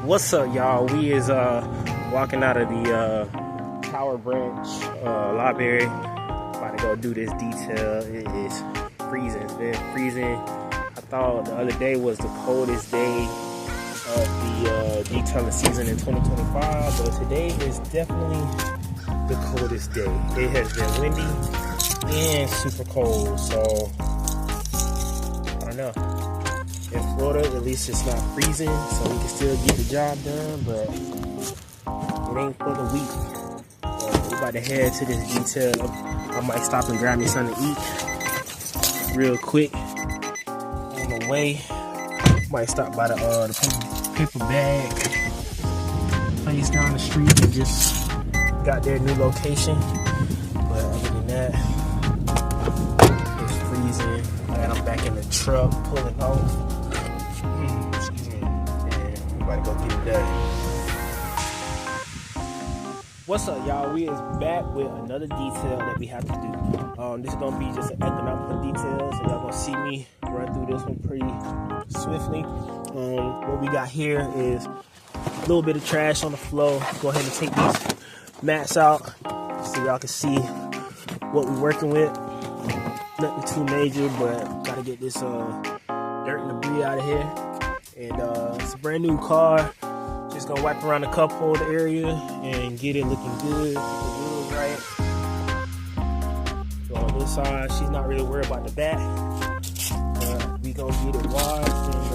What's up, y'all? We is walking out of the Tower Branch library. About to go do this detail. It is freezing. It's been freezing. I thought the other day was the coldest day of the detailing season in 2025, but today is definitely the coldest day. It has been windy and super cold, so I don't know. In Florida, at least it's not freezing, so we can still get the job done, but it ain't for the weak. We're about to head to this detail. I might stop and grab me something to eat real quick on the way. Might stop by the paper bag place down the street and just got their new location. But other than that, it's freezing, and I'm back in the truck pulling off. Excuse me. And we about to go get it done. What's up, y'all? We is back with another detail that we have to do. This is gonna be just an economical detail, so y'all gonna see me run through this one pretty swiftly. What we got here is a little bit of trash on the floor. Go ahead and take these mats out so y'all can see what we're working with. Nothing too major, but gotta get this dirt and debris out of here. And it's a brand new car. Just gonna wipe around the cup holder area and get it looking good. The wheels right. So on this side, she's not really worried about the back. But we gonna get it washed and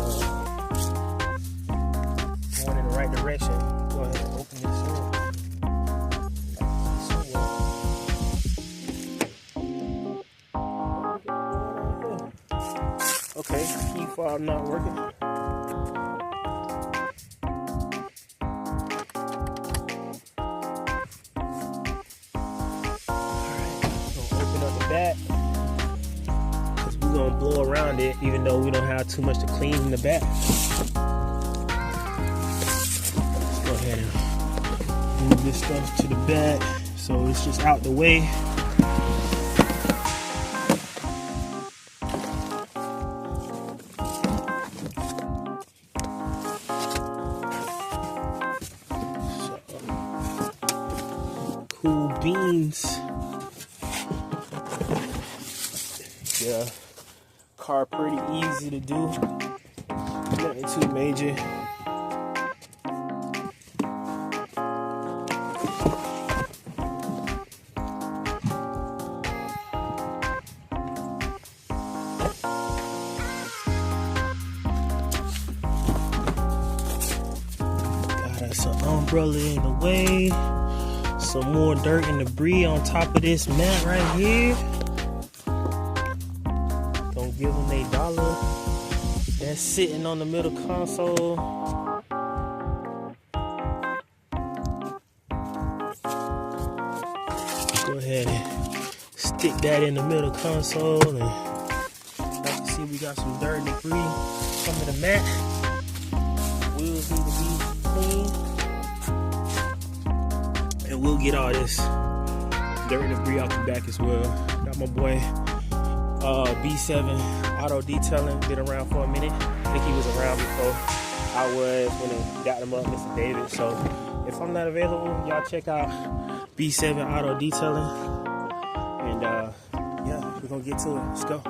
going in the right direction. Go ahead and open this up. Okay, key fob not working. Back, because we're gonna blow around it, even though we don't have too much to clean in the back. Let's go ahead and move this stuff to the back so it's just out the way. So, cool beans. Yeah, car pretty easy to do, nothing too major. Got us an umbrella in the way, some more dirt and debris on top of this mat right here. Give them $1 that's sitting on the middle console. Go ahead and stick that in the middle console, and you can see we got some dirt and debris. Some of the mat wheels need to be clean, and we'll get all this dirt and debris out the back as well. Got my boy B7 Auto Detailing, been around for a minute. I think he was around before I was when I got him up, Mr. David. So if I'm not available, y'all check out B7 Auto Detailing. And yeah, we're gonna get to it. Let's go.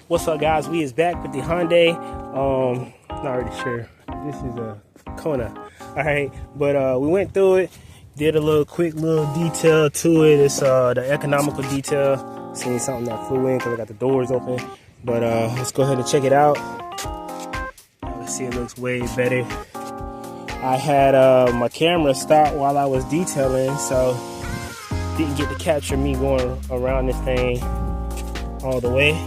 What's up, guys? We is back with the Hyundai. Not really sure. This is a Kona. All right, but we went through it, did a quick little detail to it. It's the economical detail. Seen something that flew in because I got the doors open. But let's go ahead and check it out. Let's see, it looks way better. I had my camera stop while I was detailing, so didn't get to capture me going around this thing all the way.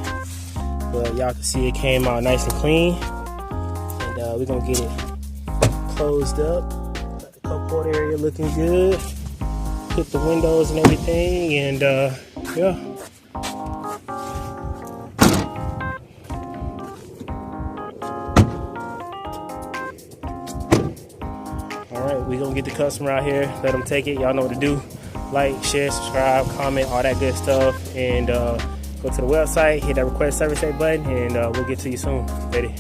But y'all can see it came out nice and clean, and we're gonna get it closed up. Got the cupboard area looking good. Put the windows and everything, and yeah. All right, we're gonna get the customer out here, let them take it. Y'all know what to do: like, share, subscribe, comment, all that good stuff, and go to the website, hit that request service button, and we'll get to you soon. Ready?